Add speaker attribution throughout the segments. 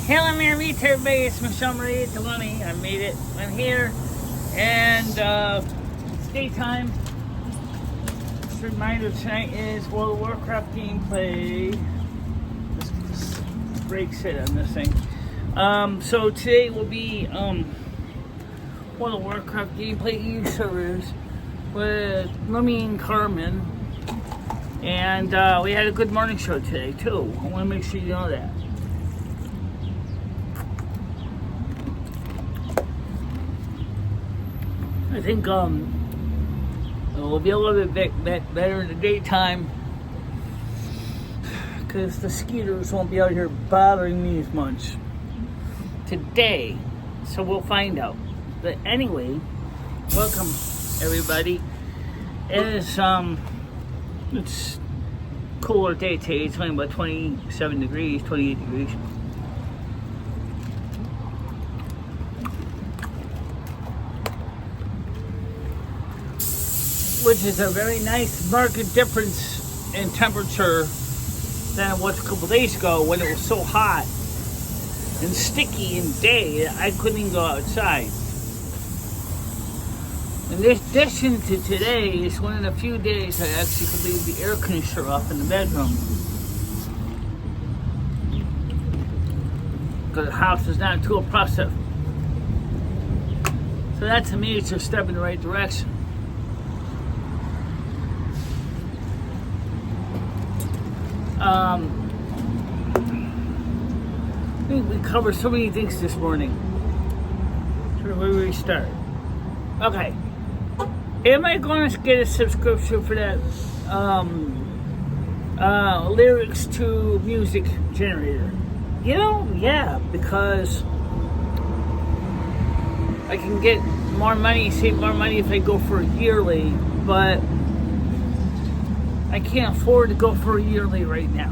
Speaker 1: Hello, Mary, everybody. It's MicheleMarieDalene. I made it. I'm here, and it's daytime. Just a reminder: tonight is World of Warcraft gameplay. Let's get this break set on this thing. So today will be World of Warcraft gameplay Eve servers with Lummy and Carmen, and we had a good morning show today too. I want to make sure you know that. I think it'll be a little bit better in the daytime because the skeeters won't be out here bothering me as much today, so we'll find out. But anyway, welcome everybody. It's cooler day today. It's only about 27 degrees, 28 degrees. Which is a very nice marked difference in temperature than what a couple days ago when it was so hot and sticky and day that I couldn't even go outside. In addition to today, it's one of the few days I actually could leave the air conditioner off in the bedroom. Because the house is not too oppressive. So that to me is a step in the right direction. I think we covered so many things this morning. So where do we start? Okay. Am I going to get a subscription for that lyrics to music generator? You know, yeah, because I can get more money, save more money if I go for a yearly, but I can't afford to go for a yearly right now.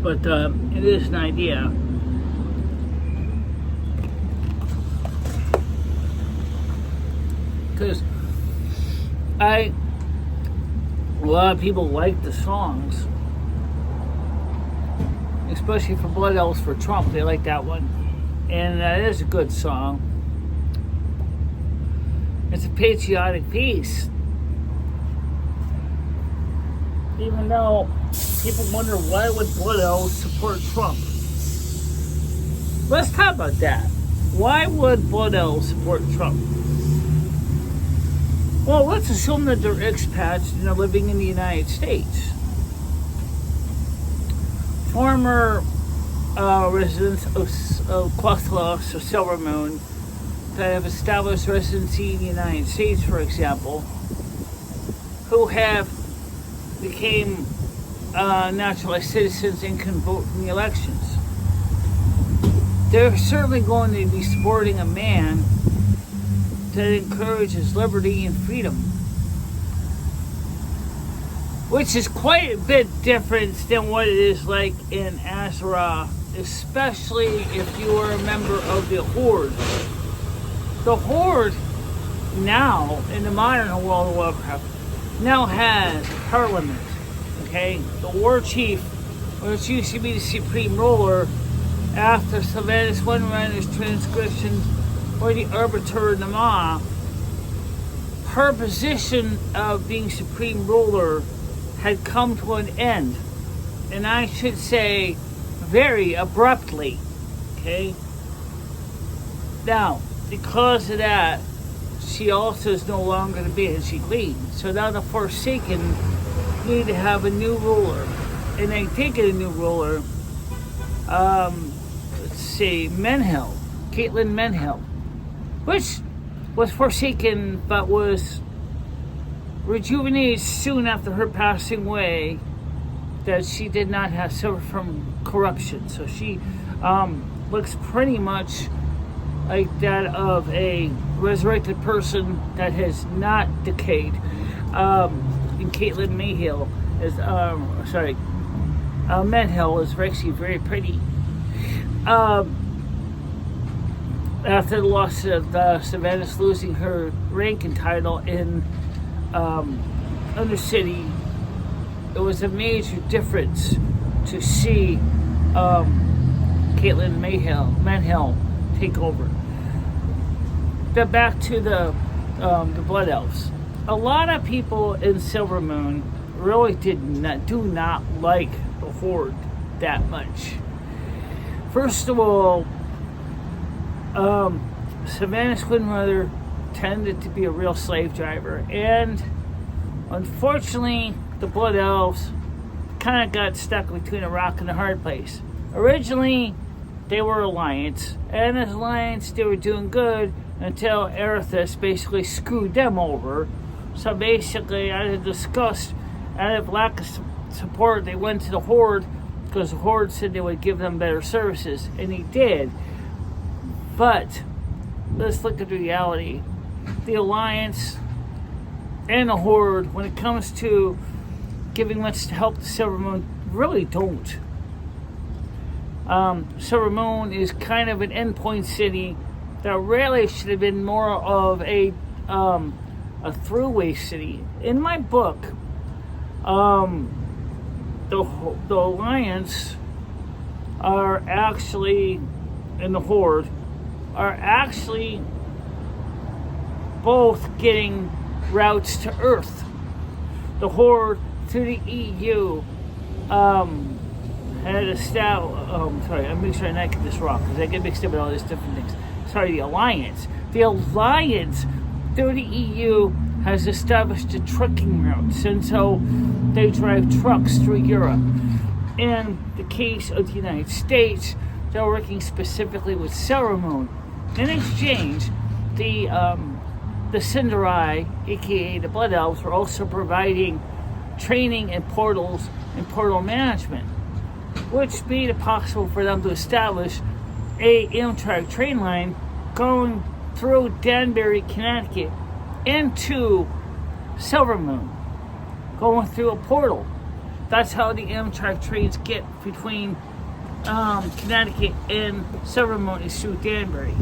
Speaker 1: But it is an idea. Because a lot of people like the songs, especially for Blood Elves for Trump. They like that one. And that is a good song. It's a patriotic piece. Even though people wonder why would Blood Elves support Trump. Let's talk about that. Why would Blood Elves support Trump? Well, let's assume that they're expats and they're living in the United States. Former residents of Quathlos or Silver Moon that have established residency in the United States, for example, who have became naturalized citizens and can vote in the elections. They're certainly going to be supporting a man that encourages liberty and freedom, which is quite a bit different than what it is like in Azra, especially if you are a member of the Horde. The Horde now, in the modern World of Warcraft, now has Parliament, okay? The War Chief, which used to be the Supreme Ruler, after Sylvanas Windrunner's transgression or the Arbiter Nama, her position of being Supreme Ruler had come to an end, and I should say very abruptly, okay? Now, because of that, she also is no longer to be as she queen. So now the Forsaken need to have a new ruler, and they did get a new ruler. Let's see, Caitlin Menhill, which was Forsaken but was rejuvenated soon after her passing away, that she did not have suffered from corruption. So she looks pretty much like that of a resurrected person that has not decayed. And Caitlin Menhill is Menhill is actually very pretty. After the loss of Sylvanas losing her rank and title in Undercity, it was a major difference to see Caitlin Manhill take over. But back to the Blood Elves. A lot of people in Silvermoon really do not like the Horde that much. First of all, Savannah Squidmother tended to be a real slave driver, and unfortunately, the Blood Elves kind of got stuck between a rock and a hard place. Originally, they were Alliance, and as Alliance, they were doing good until Erithus basically screwed them over. So basically, out of disgust, out of lack of support, they went to the Horde because the Horde said they would give them better services, and they did. But let's look at the reality. The Alliance and the Horde, when it comes to giving much to help the Silvermoon, really don't. Silvermoon is kind of an endpoint city that really should have been more of a throughway city. In my book, the Alliance are actually, and the Horde are actually both getting routes to Earth. The Horde through the EU had established. Sorry, I'm making sure I'm not getting this wrong because I get mixed up with all these different things. Sorry, the Alliance. The Alliance through the EU has established the trucking routes, and so they drive trucks through Europe. In the case of the United States, they're working specifically with Silvermoon. In exchange, the Cinderai, aka the Blood Elves, are also providing training in portals and portal management, which made it possible for them to establish a Amtrak train line going through Danbury, Connecticut, into Silvermoon, going through a portal. That's how the Amtrak trains get between Connecticut and Silvermoon, is through Danbury.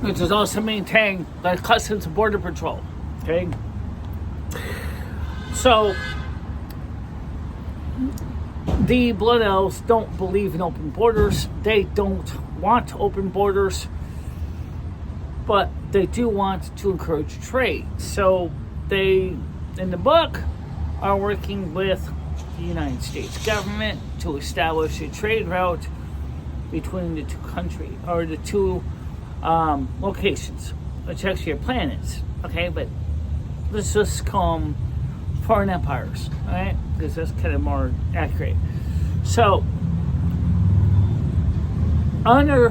Speaker 1: Which is also maintained by Customs and Border Patrol. Okay? So, the Blood Elves don't believe in open borders. They don't want open borders, but they do want to encourage trade. So, they, in the book, are working with the United States government to establish a trade route between the two countries, or the two locations, which actually are planets, okay? But let's just call them foreign empires, all right? Because that's kind of more accurate. So, under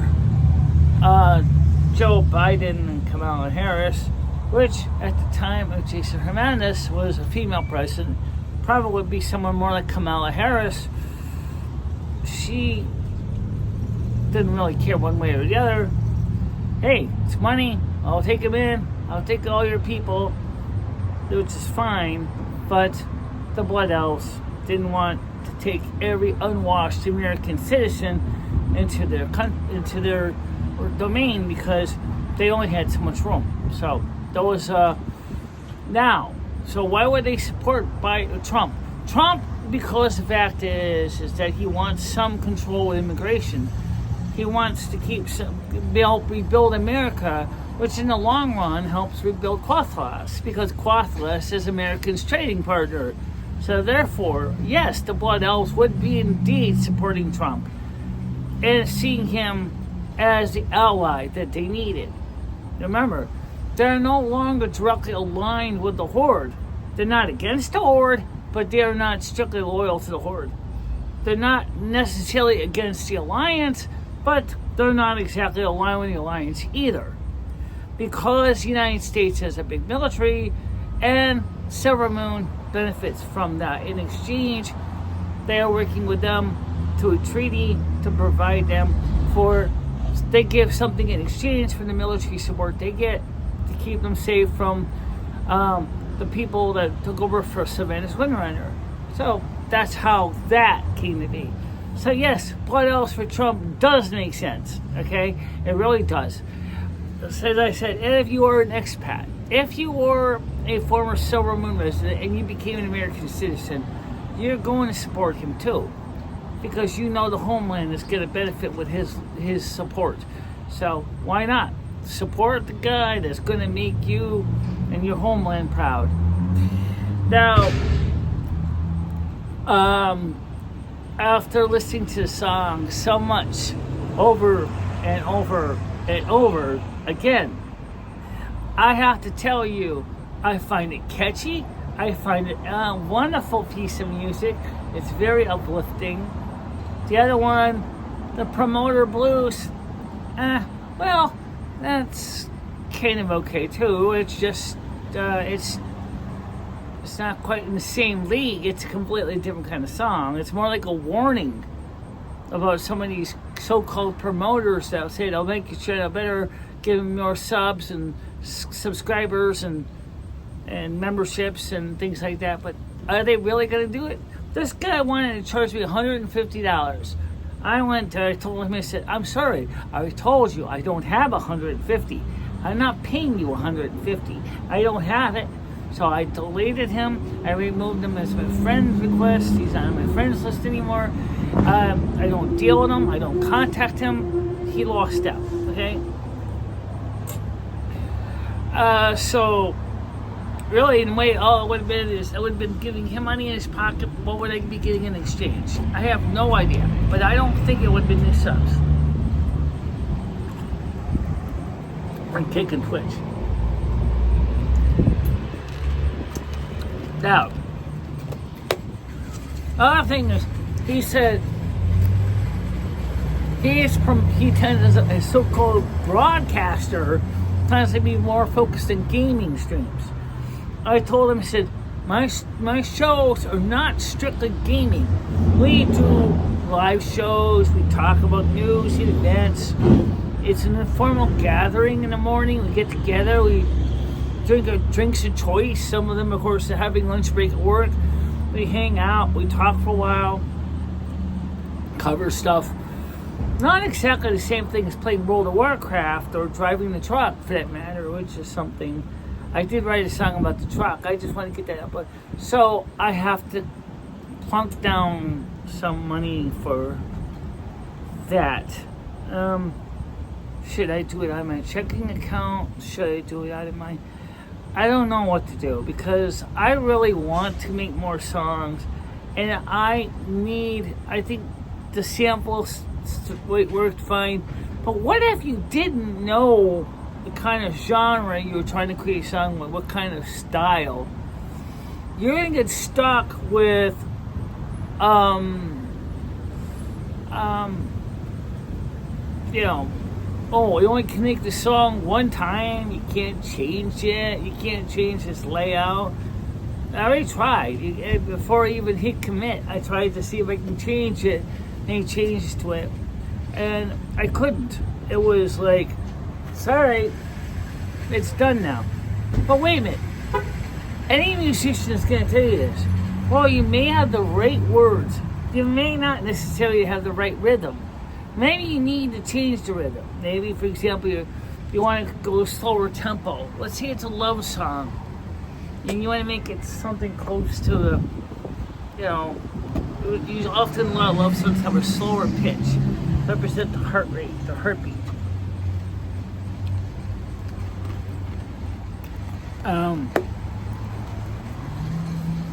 Speaker 1: Joe Biden and Kamala Harris, which at the time of Jason Hernandez was a female president, probably would be someone more like Kamala Harris. She didn't really care one way or the other. Hey, it's money, I'll take them in, I'll take all your people, which is fine, but the Blood Elves didn't want to take every unwashed American citizen into their domain because they only had so much room. So, that was, now, so why would they support Trump? Trump, because the fact is that he wants some control with immigration. He wants to help rebuild America, which in the long run helps rebuild Quathlas, because Quathlas is America's trading partner. So therefore, yes, the Blood Elves would be indeed supporting Trump and seeing him as the ally that they needed. Remember, they're no longer directly aligned with the Horde. They're not against the Horde, but they are not strictly loyal to the Horde. They're not necessarily against the Alliance, but they're not exactly aligned with the Alliance either. Because the United States has a big military, and Silvermoon benefits from that. In exchange, they are working with them to a treaty to provide them they give something in exchange for the military support they get to keep them safe from the people that took over for Savannah's Windrunner. So that's how that came to be. So yes, Blood Elves for Trump does make sense, okay? It really does. as I said, if you are an expat, if you were a former Silver Moon resident and you became an American citizen, you're going to support him too, because you know the homeland is going to benefit with his support. So why not support the guy that's going to make you and your homeland proud? Now, after listening to the song so much over and over and over again, I have to tell you, I find it catchy. I find it a wonderful piece of music. It's very uplifting. The other one, the Promoter Blues, well, that's kind of okay too. It's just, it's not quite in the same league. It's a completely different kind of song. It's more like a warning about some of these so-called promoters that say they'll make you sure I better give them more subs and subscribers and memberships and things like that. But are they really going to do it? This guy wanted to charge me $150. I went there, I told him, I said, I'm sorry, I told you I don't have $150. I'm not paying you $150. I don't have it. So I deleted him. I removed him as my friend request. He's not on my friends list anymore. I don't deal with him. I don't contact him. He lost out. Okay. So really, in a way, all it would have been is I would have been giving him money in his pocket. What would I be getting in exchange? I have no idea. But I don't think it would have been the subs. From Kick and Twitch. Now, other thing is, he said he tends as a so-called broadcaster, tends to be more focused on gaming streams. I told him, I said, my shows are not strictly gaming. We do live shows. We talk about news and events. It's an informal gathering in the morning. We get together. We drink our drinks of choice. Some of them, of course, are having lunch break at work. We hang out. We talk for a while. Cover stuff. Not exactly the same thing as playing World of Warcraft or driving the truck, for that matter, which is something. I did write a song about the truck. I just want to get that up. But so I have to plunk down some money for that. Should I do it out of my checking account? Should I do it out of my... I don't know what to do, because I really want to make more songs, and I think the samples worked fine. But what if you didn't know the kind of genre you were trying to create a song with, what kind of style? You're going to get stuck with you only can make the song one time. You can't change it. You can't change its layout. I already tried. Before I even hit commit, I tried to see if I can change it, make changes to it, and I couldn't. It was like, sorry, it's done now. But wait a minute. Any musician is going to tell you this. Well, you may have the right words. You may not necessarily have the right rhythm. Maybe you need to change the rhythm. Maybe, for example, you want to go slower tempo. Let's say it's a love song, and you want to make it something close to the, you often a lot of love songs have a slower pitch, represent the heart rate, the heartbeat.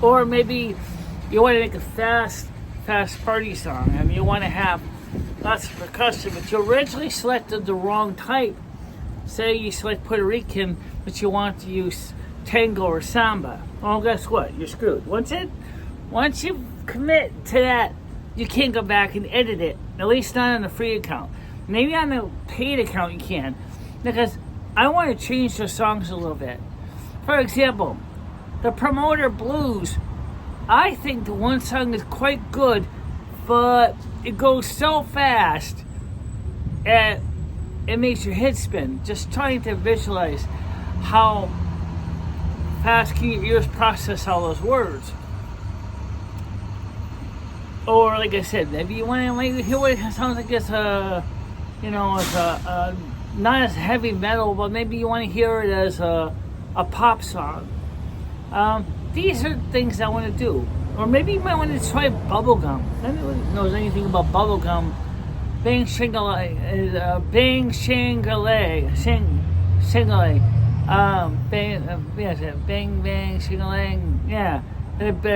Speaker 1: Or maybe you want to make a fast party song, and you want to have lots of percussion, but you originally selected the wrong type. Say you select Puerto Rican, but you want to use tango or samba. Well, guess what? You're screwed. Once you commit to that, you can't go back and edit it. At least not on the free account. Maybe on the paid account you can, because I want to change the songs a little bit. For example, the Promoter Blues. I think the one song is quite good, but it goes so fast and it makes your head spin. Just trying to visualize how fast can your ears process all those words. Or like I said, maybe you want to hear what it sounds like as a not as heavy metal, but maybe you want to hear it as a pop song. These are things I want to do. Or maybe you might want to try bubblegum. Anyone knows anything about bubblegum? Bang Shingale, Bang Shingale, Shingale, Bang Bang Shingaling, yeah.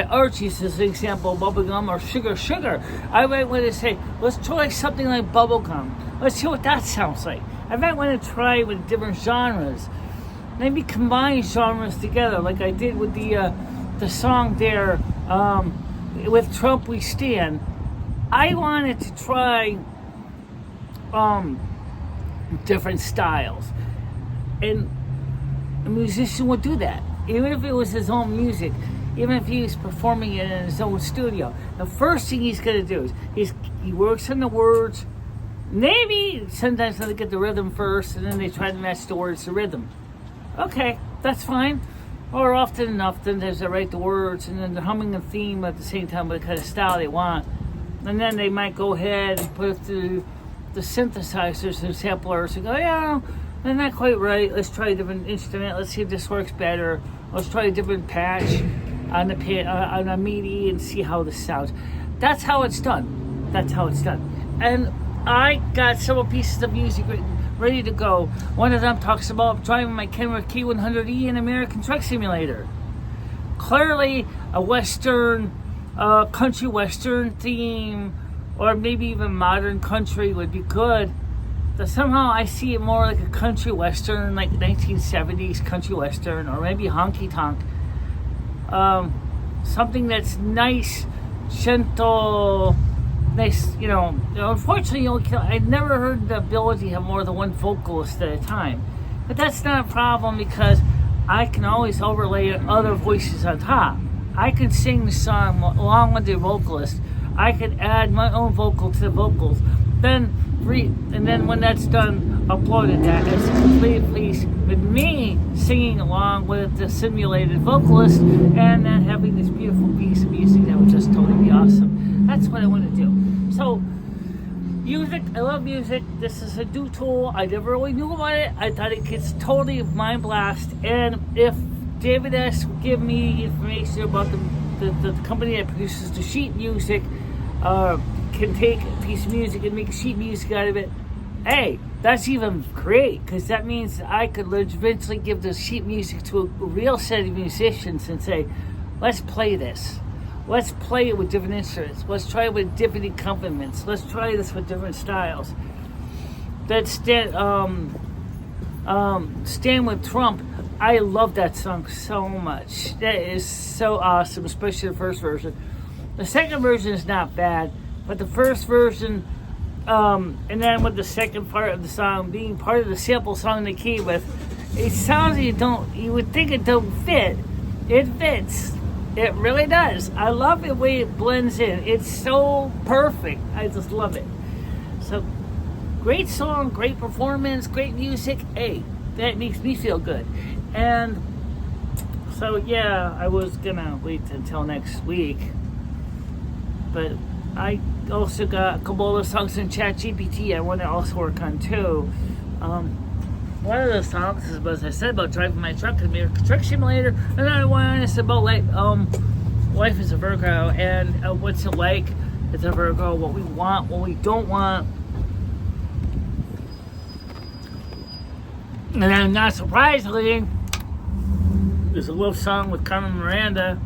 Speaker 1: Archie's is an example of bubblegum, or sugar. I might want to say, let's try something like bubblegum. Let's see what that sounds like. I might want to try with different genres. Maybe combine genres together, like I did with the song there, with Trump We Stand. I wanted to try different styles, and a musician would do that, even if it was his own music, even if he was performing it in his own studio. The first thing he's going to do is he works on the words. Maybe sometimes they get the rhythm first, and then they try to match the words to rhythm. Okay, that's fine. Or often enough, then they write the words, and then they're humming a theme at the same time with the kind of style they want. And then they might go ahead and put it through the synthesizers and samplers and go, yeah, they're not quite right. Let's try a different instrument. Let's see if this works better. Let's try a different patch on a MIDI and see how this sounds. That's how it's done. And I got several pieces of music written, ready to go. One of them talks about driving my Kenworth K100E in American Truck Simulator. Clearly a Western, country Western theme, or maybe even modern country would be good. But somehow I see it more like a country Western, like 1970s country Western, or maybe honky tonk. Something that's nice, gentle, nice, unfortunately, I've never heard the ability to have more than one vocalist at a time. But that's not a problem, because I can always overlay other voices on top. I can sing the song along with the vocalist. I could add my own vocal to the vocals. And then when that's done, upload it as a complete piece with me singing along with the simulated vocalist, and then having this beautiful piece of music that would just totally be awesome. That's what I want to do. So, music, I love music. This is a new tool. I never really knew about it. I thought it gets totally mind blast. And if David S. would give me information about the company that produces the sheet music, can take a piece of music and make sheet music out of it, hey, that's even great, because that means I could eventually give the sheet music to a real set of musicians and say, let's play this. Let's play it with different instruments. Let's try it with different accompaniments. Let's try this with different styles. Stand with Trump. I love that song so much. That is so awesome, especially the first version. The second version is not bad, but the first version, and then with the second part of the song being part of the sample song they came with, it sounds like you would think it don't fit. It fits. It really does. I love the way it blends in. It's so perfect. I just love it. So, great song, great performance, great music. Hey, that makes me feel good. And so, yeah, I was gonna wait until next week, but I also got a couple of songs in ChatGPT I want to also work on too. One of those songs is, as I said, about driving my truck in American Truck Simulator. Another one is about life as a Virgo, and what's it like as a Virgo, what we want, what we don't want. And then, not surprisingly, there's a love song with Carmen Miranda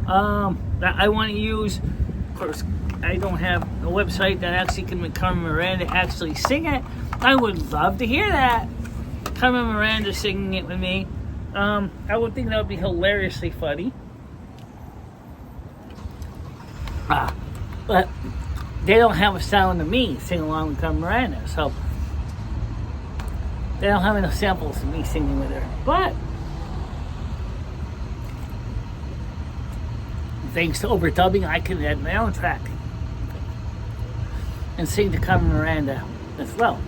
Speaker 1: that I want to use. Of course, I don't have a website that actually can make Carmen Miranda actually sing it. I would love to hear that. Carmen Miranda singing it with me. I would think that would be hilariously funny. But they don't have a sound of me singing along with Carmen Miranda, so they don't have enough samples of me singing with her. But thanks to overdubbing, I can add my own track and sing to Carmen Miranda as well.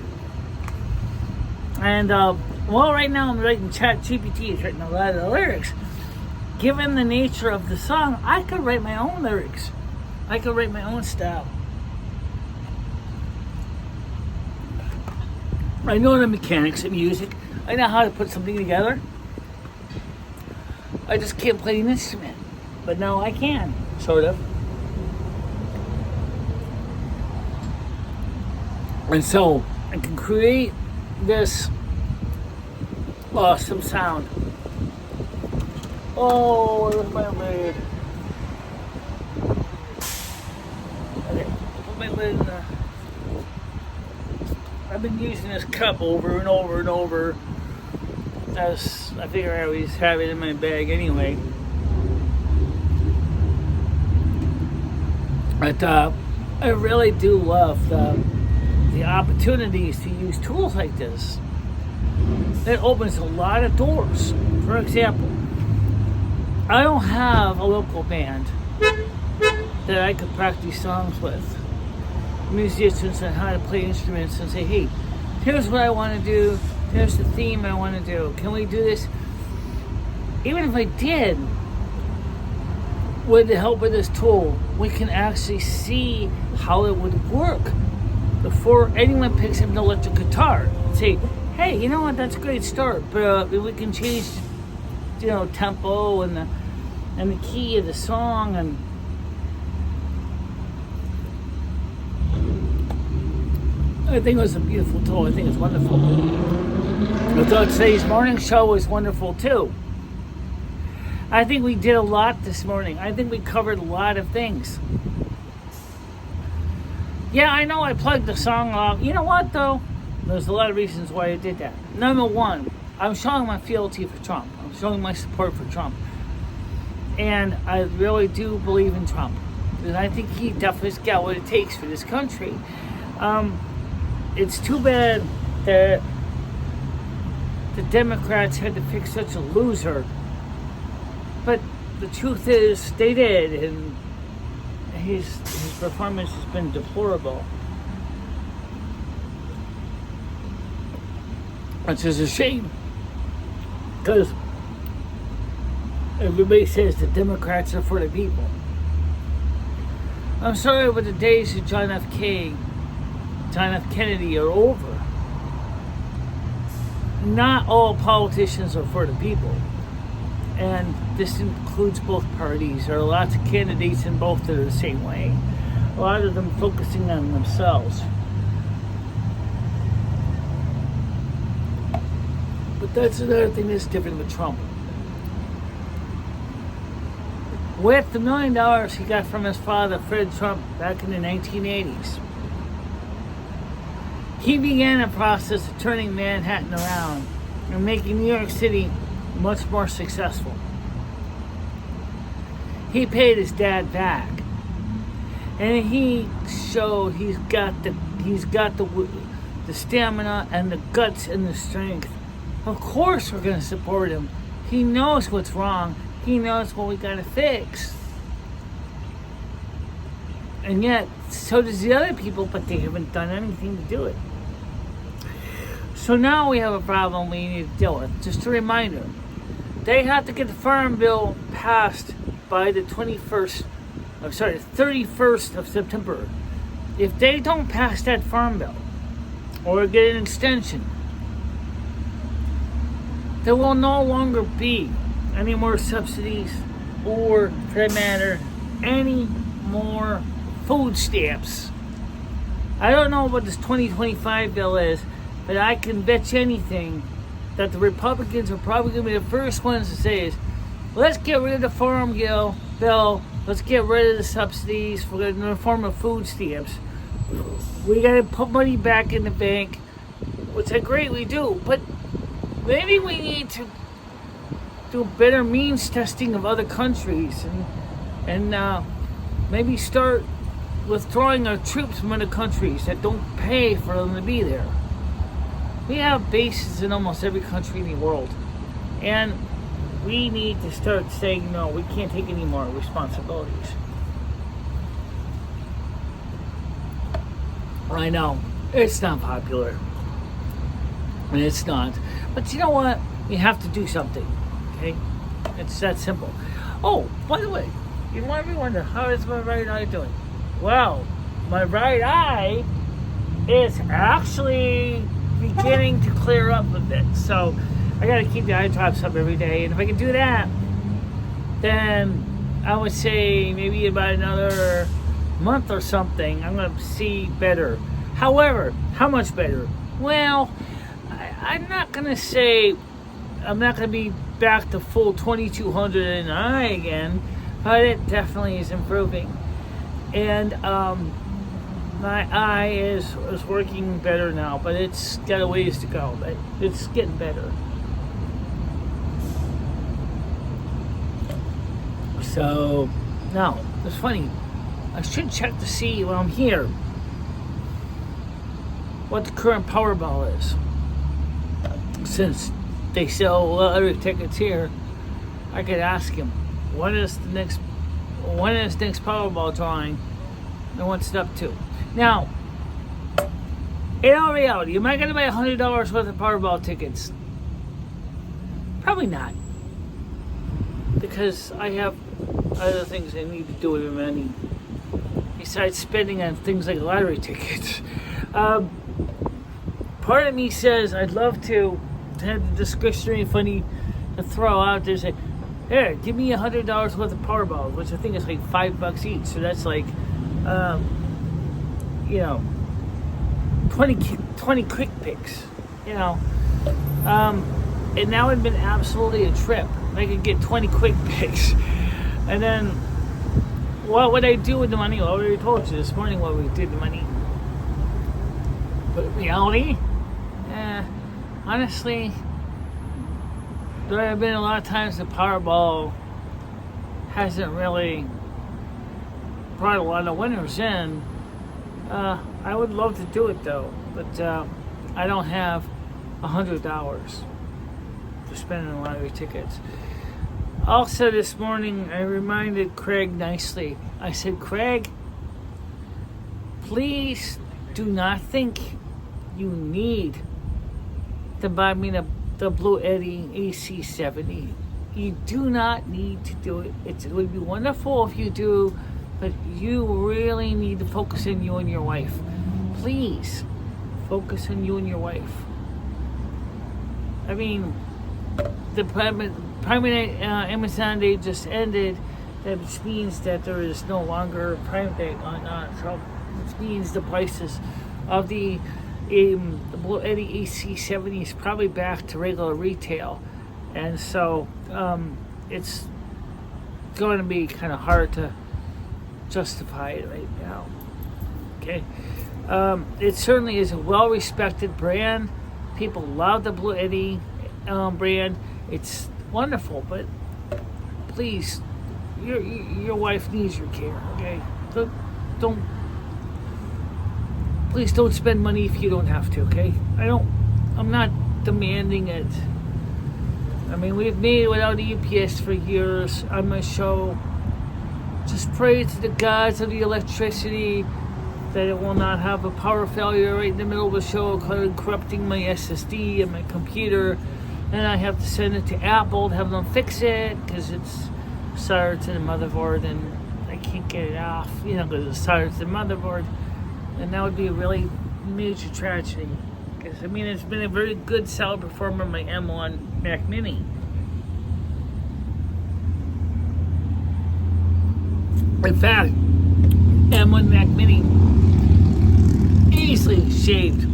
Speaker 1: And right now I'm writing ChatGPT is writing a lot of the lyrics. Given the nature of the song, I could write my own lyrics. I could write my own style. I know the mechanics of music. I know how to put something together. I just can't play an instrument. But now I can, sort of. And so I can create this awesome sound. Oh, where's my lid? Okay, put my lid in the... I've been using this cup over and over and over, as I figure I always have it in my bag anyway. But I really do love the opportunities to use tools like this. It opens a lot of doors. For example, I don't have a local band that I could practice songs with. Musicians on how to play instruments and say, hey, here's what I want to do, here's the theme I want to do, can we do this? Even if I did, with the help of this tool, we can actually see how it would work before anyone picks up an electric guitar and say, hey, you know what, that's a great start, but we can change, tempo and the key of the song. And I think it was a beautiful tool. I think it's wonderful. I thought today's morning show was wonderful too. I think we did a lot this morning. I think we covered a lot of things. Yeah, I know I plugged the song off. You know what though? There's a lot of reasons why I did that. Number one, I'm showing my fealty for Trump. I'm showing my support for Trump. And I really do believe in Trump. And I think he definitely's got what it takes for this country. It's too bad that the Democrats had to pick such a loser. But the truth is, they did, and his performance has been deplorable. Which is a shame, because everybody says the Democrats are for the people. I'm sorry, but the days of John F. Kennedy are over. Not all politicians are for the people. And this includes both parties. There are lots of candidates in both that are the same way. A lot of them focusing on themselves. But that's another thing that's different with Trump. With the $1 million he got from his father, Fred Trump, back in the 1980s, he began a process of turning Manhattan around and making New York City much more successful. He paid his dad back, and he showed he's got the stamina and the guts and the strength. Of course we're going to support him. He knows what's wrong. He knows what we got to fix. And yet, so does the other people, but they haven't done anything to do it. So now we have a problem we need to deal with. Just a reminder, they have to get the Farm Bill passed by the 31st of September. If they don't pass that Farm Bill, or get an extension, there will no longer be any more subsidies, or, for that matter, any more food stamps. I don't know what this 2025 bill is, but I can bet you anything that the Republicans are probably going to be the first ones to say is, let's get rid of the Farm Bill, let's get rid of the subsidies in the form of food stamps. We got to put money back in the bank, which I greatly do, but maybe we need to do better means testing of other countries and maybe start withdrawing our troops from other countries that don't pay for them to be there. We have bases in almost every country in the world, and we need to start saying, no, we can't take any more responsibilities. I know, it's not popular, and it's not, but you know what? You have to do something, okay? It's that simple. Oh, by the way, you might be wondering, how is my right eye doing? Well, my right eye is actually beginning to clear up a bit. So I got to keep the eye drops up every day. And if I can do that, then I would say maybe about another month or something, I'm going to see better. However, how much better? Well, I'm not going to say I'm not going to be back to full 2200 in an eye again, but it definitely is improving. And my eye is working better now, but it's got a ways to go, but it's getting better. So, now, it's funny. I should check to see while I'm here what the current Powerball is. Since they sell lottery tickets here, I could ask him, when is the next Powerball drawing and what's it up to? Now, in all reality, am I going to buy $100 worth of Powerball tickets? Probably not. Because I have other things I need to do with my money besides spending on things like lottery tickets. Part of me says I'd love to have the discretionary money to throw out there. Say, here, give me $100 worth of Powerball, which I think is like $5 each. So that's like, 20 quick picks. And that would have been absolutely a trip. I could get 20 quick picks. And then, what would I do with the money? Well, I already told you this morning what we did with the money. But in reality, honestly, there have been a lot of times the Powerball hasn't really brought a lot of winners in. I would love to do it though, but I don't have $100 to spend on lottery tickets. Also this morning, I reminded Craig nicely. I said, Craig, please do not think you need to buy me the Blue Eddy AC70. You do not need to do it. It would be wonderful if you do, but you really need to focus on you and your wife. Please focus on you and your wife. I mean, the Prime Day, Amazon Day just ended, which means that there is no longer Prime Day going on. So, which means the prices of the Blue Eddy AC70 is probably back to regular retail, and so it's going to be kind of hard to justify it right now. Okay, it certainly is a well-respected brand. People love the Blue Eddy brand. It's wonderful, but please, your wife needs your care. Okay, please don't spend money if you don't have to. Okay, I'm not demanding it. I mean, we've made it without UPS for years on my show. Just pray to the gods of the electricity that it will not have a power failure right in the middle of the show, corrupting my SSD and my computer. And I have to send it to Apple to have them fix it because it's soldered to the motherboard and I can't get it off, because it's soldered to the motherboard. And that would be a really major tragedy. Because, it's been a very good solid performer, my M1 Mac Mini. In fact, M1 Mac Mini easily shaved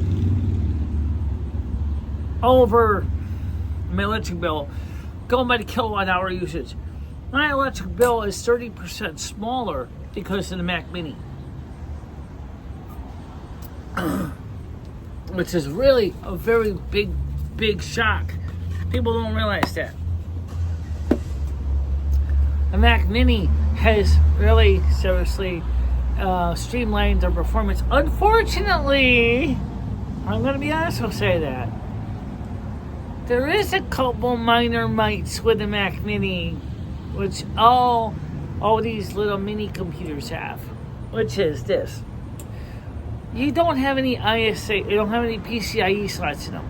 Speaker 1: over my electric bill, going by the kilowatt hour usage. My electric bill is 30% smaller because of the Mac Mini. Which is really a very big shock. People don't realize that. The Mac Mini has really seriously streamlined their performance. Unfortunately, I'm going to be honest, I'll say that. There is a couple minor mites with the Mac Mini, which all these little mini computers have, which is this. You don't have any ISA, you don't have any PCIe slots in them.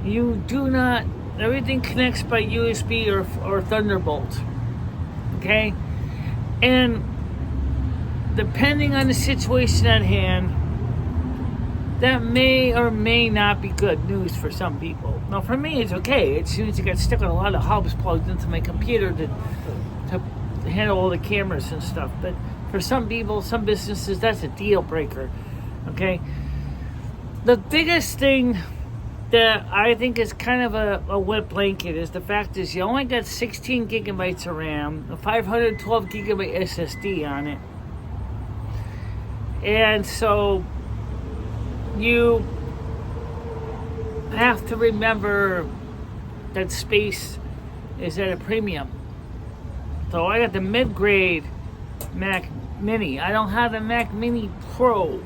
Speaker 1: You do not, everything connects by USB or Thunderbolt. Okay? And depending on the situation at hand, that may or may not be good news for some people. Now, for me, it's okay. As soon as I got stuck with a lot of hubs plugged into my computer to handle all the cameras and stuff. But for some people, some businesses, that's a deal breaker. Okay? The biggest thing that I think is kind of a wet blanket is the fact is you only got 16 gigabytes of RAM, a 512 gigabyte SSD on it. And so you have to remember that space is at a premium. So I got the mid-grade Mac Mini. I don't have the Mac Mini Pro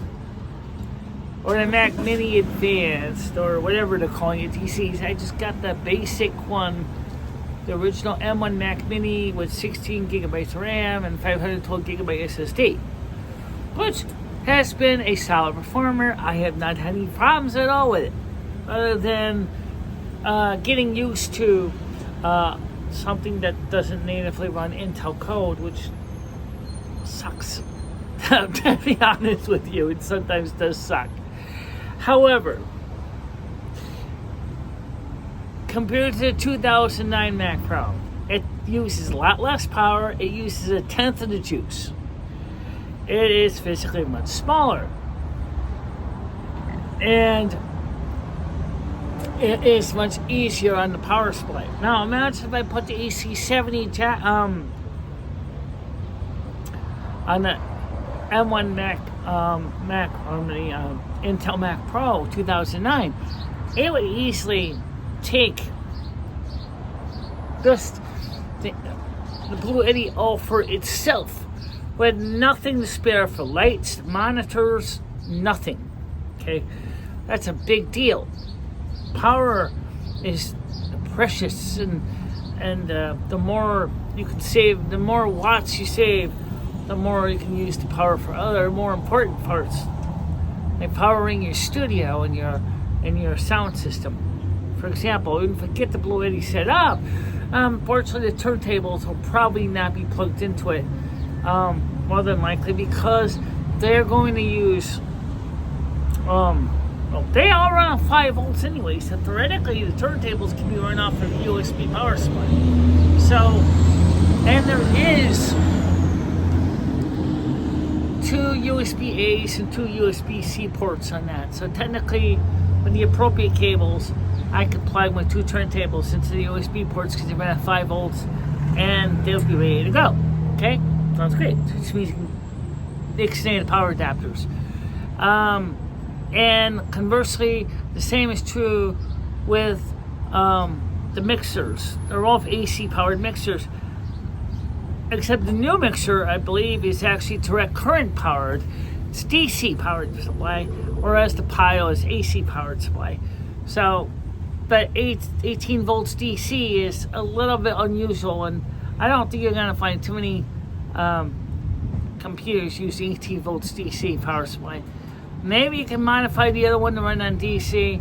Speaker 1: or the Mac Mini Advanced or whatever they're calling it, DCs. I just got the basic one, the original M1 Mac Mini with 16 gigabytes of RAM and 512 gigabyte SSD, which has been a solid performer. I have not had any problems at all with it, other than getting used to something that doesn't natively run Intel code, which sucks. To be honest with you, it sometimes does suck. However, compared to the 2009 Mac Pro, it uses a lot less power. It uses a tenth of the juice. It is physically much smaller. And it is much easier on the power supply. Now imagine if I put the AC70 on the M1 Mac on the Intel Mac Pro 2009, it would easily take just the Blue Eddy all for itself, with nothing to spare for lights, monitors, nothing. Okay, that's a big deal. Power is precious, and the more you can save, the more watts you save, the more you can use to power for other more important parts, like powering your studio and your sound system. For example, even if I get the Blue Eddy set up, fortunately the turntables will probably not be plugged into it, more than likely, because they're going to use they all run on 5 volts anyway, so theoretically the turntables can be run off of a USB power supply. So, and there is 2 USB A's and 2 USB C ports on that. So technically, with the appropriate cables, I could plug my 2 turntables into the USB ports because they run at 5 volts, and they'll be ready to go. Okay, sounds great. Which means you can extend the power adapters. And conversely, the same is true with the mixers. They're all AC powered mixers, except the new mixer, I believe, is actually direct current powered. It's DC powered supply, whereas the Pio is AC powered supply. So, but 18 volts DC is a little bit unusual, and I don't think you're going to find too many computers using 18 volts DC power supply. Maybe you can modify the other one to run on DC.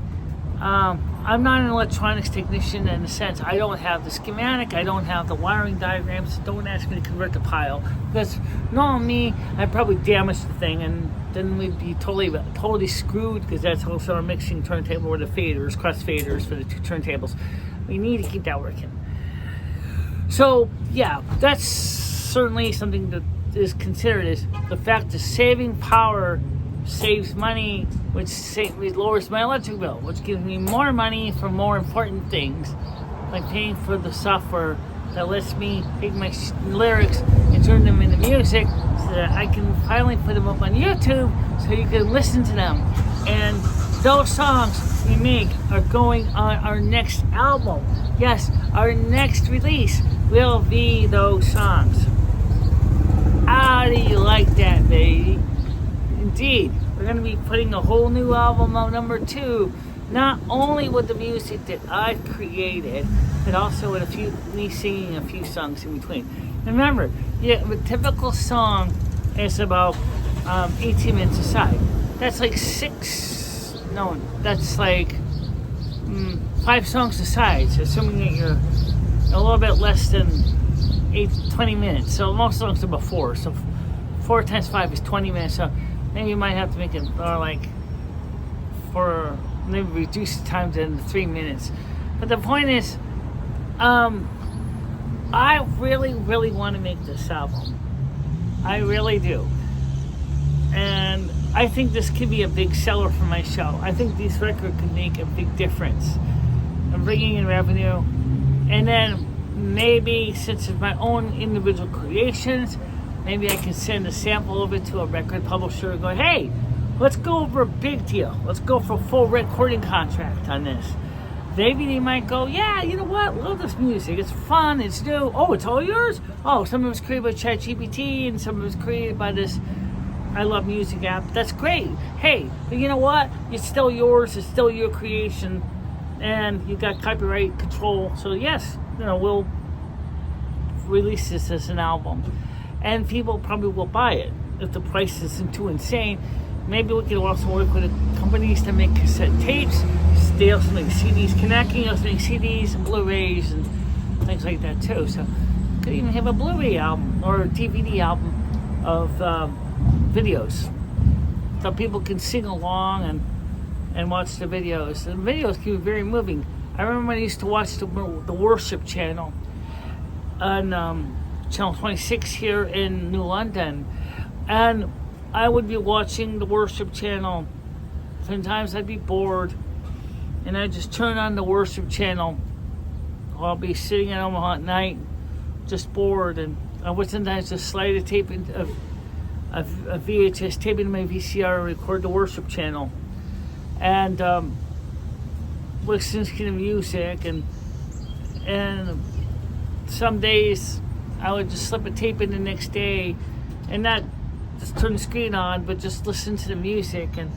Speaker 1: I'm not an electronics technician in the sense I don't have the schematic, I don't have the wiring diagrams. Don't ask me to convert the Pio, because knowing me, I'd probably damage the thing, and then we'd be totally screwed, because that's also our mixing turntable with the faders, cross faders for the 2 turntables. We need to keep that working. So yeah, that's certainly something that is considered, is the fact that saving power saves money, which lowers my electric bill, which gives me more money for more important things, like paying for the software that lets me take my lyrics and turn them into music so that I can finally put them up on YouTube so you can listen to them. And those songs we make are going on our next album. Yes, our next release will be those songs. How do you like that, baby? Indeed, we're going to be putting a whole new album out, number 2, not only with the music that I've created, but also with me singing a few songs in between. Remember, a typical song is about 18 minutes aside. That's like 5 songs aside, so assuming that you're a little bit less than 20 minutes. So most songs are about 4, so 4 times 5 is 20 minutes, so maybe you might have to make it more like for maybe reduce the time to 3 minutes. But the point is, I really, really want to make this album. I really do. And I think this could be a big seller for my show. I think this record could make a big difference in bringing in revenue. And then maybe, since it's my own individual creations, maybe I can send a sample of it to a record publisher and go, hey, let's go over a big deal. Let's go for a full recording contract on this. Maybe they might go, yeah, you know what? Love this music. It's fun. It's new. Oh, it's all yours? Oh, some of it's created by ChatGPT and some of it's created by this I Love Music app. That's great. Hey, but you know what? It's still yours. It's still your creation. And you got copyright control. So, yes, we'll release this as an album. And people probably will buy it if the price isn't too insane. Maybe we can also work with companies that make cassette tapes. They also make CDs. Connecting also make CDs and Blu-rays and things like that too. So could even have a Blu-ray album or a DVD album of videos, so people can sing along and watch the videos. The videos can be very moving. I remember when I used to watch the Worship channel on Channel 26 here in New London, and I would be watching the Worship channel. Sometimes I'd be bored, and I'd just turn on the Worship channel. I'll be sitting at home at night, just bored, and I would sometimes just slide a tape of a VHS tape into my VCR and record the Worship channel, and listen to the music, and some days I would just slip a tape in the next day, and not just turn the screen on, but just listen to the music. And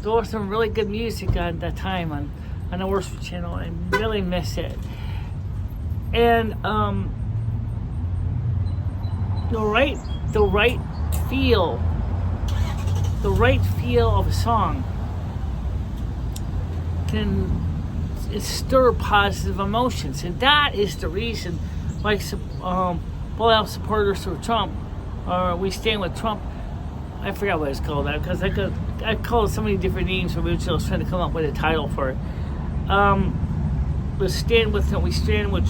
Speaker 1: there was some really good music at that time on the Worship channel. I really miss it. And the right feel of a song can stir positive emotions, and that is the reason why Blood Elves supporters of Trump, or We Stand with Trump, I forgot what it's called now, because I called it so many different names when I was trying to come up with a title for it. We stand with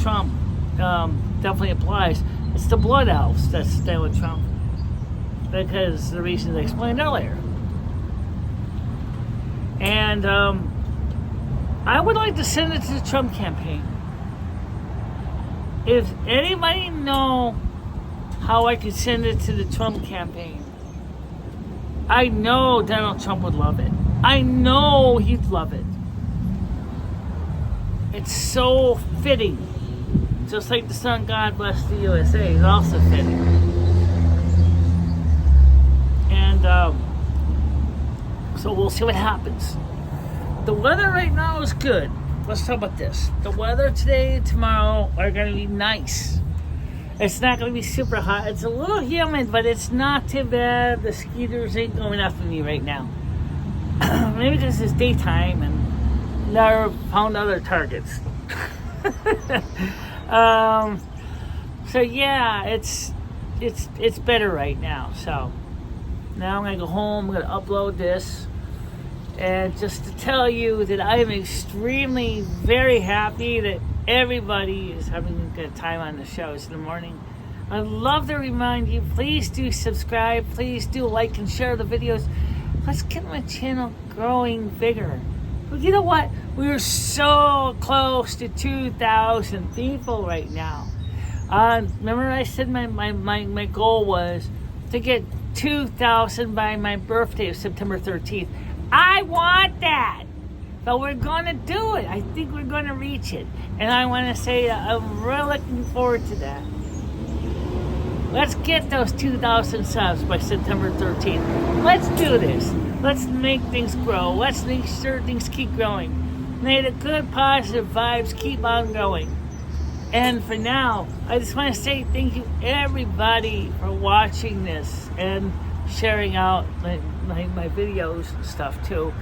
Speaker 1: Trump definitely applies. It's the Blood Elves that stand with Trump, because the reasons I explained earlier. And I would like to send it to the Trump campaign. If anybody know how I could send it to the Trump campaign, I know Donald Trump would love it. I know he'd love it. It's so fitting. Just like the song God Bless the USA is also fitting. And so we'll see what happens. The weather right now is good. Let's talk about this. The weather today and tomorrow are going to be nice. It's not going to be super hot. It's a little humid, but it's not too bad. The skeeters ain't going after me right now. Maybe because it's daytime and never found other targets. So yeah, it's better right now. So now I'm going to go home. I'm going to upload this. And just to tell you that I am extremely very happy that everybody is having a good time on the shows in the morning. I'd love to remind you, please do subscribe. Please do like and share the videos. Let's get my channel growing bigger. But you know what? We are so close to 2,000 people right now. Remember I said my goal was to get 2,000 by my birthday of September 13th. I want that, but we're going to do it. I think we're going to reach it. And I want to say I'm really looking forward to that. Let's get those 2,000 subs by September 13th. Let's do this. Let's make things grow. Let's make sure things keep growing. May the good, positive vibes keep on going. And for now, I just want to say thank you, everybody, for watching this and sharing out my videos and stuff too,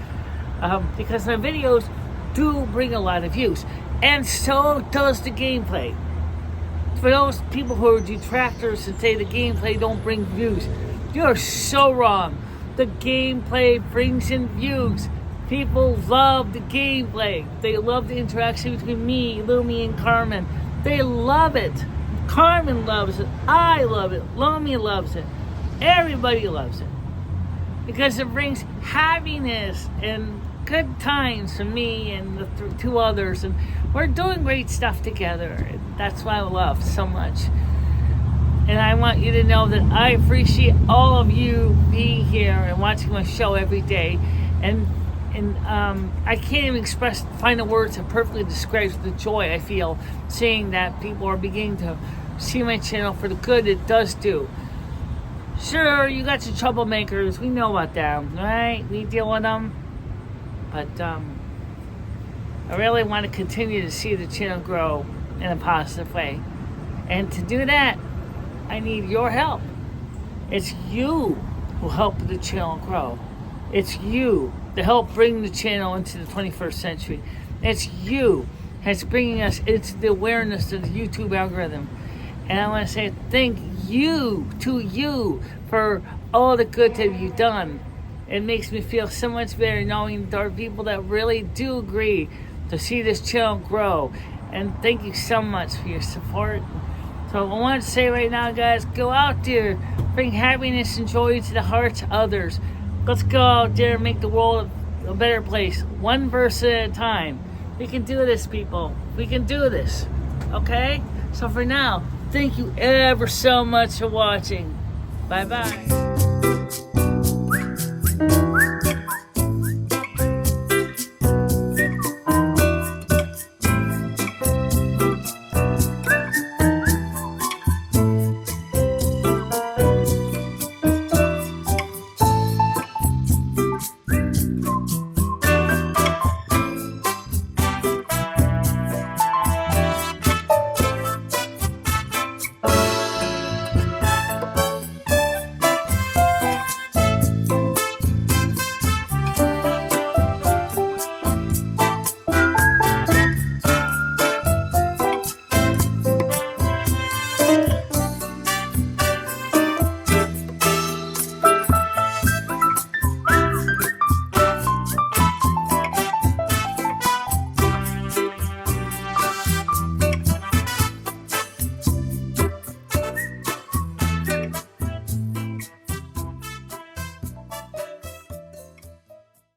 Speaker 1: because my videos do bring a lot of views, and so does the gameplay. For those people who are detractors and say the gameplay don't bring views, you are so wrong. The gameplay brings in views. People love the gameplay. They love the interaction between me, Lumi, and Carmen. They love it. Carmen loves it. I love it. Lumi loves it. Everybody loves it. Because it brings happiness and good times for me and the two others. And we're doing great stuff together. And that's why I love so much. And I want you to know that I appreciate all of you being here and watching my show every day. And I can't even find the words that perfectly describes the joy I feel seeing that people are beginning to see my channel for the good it does do. Sure, you got your troublemakers. We know about them, right? We deal with them. But I really want to continue to see the channel grow in a positive way. And to do that, I need your help. It's you who help the channel grow. It's you to help bring the channel into the 21st century. It's you that's bringing us into the awareness of the YouTube algorithm. And I want to say thank you to you for all the good that you've done. It makes me feel so much better knowing there are people that really do agree to see this channel grow. And thank you so much for your support. So I want to say right now, guys, go out there, bring happiness and joy to the hearts of others. Let's go out there and make the world a better place, one person at a time. We can do this, people. We can do this. Okay? So for now, thank you ever so much for watching. Bye-bye.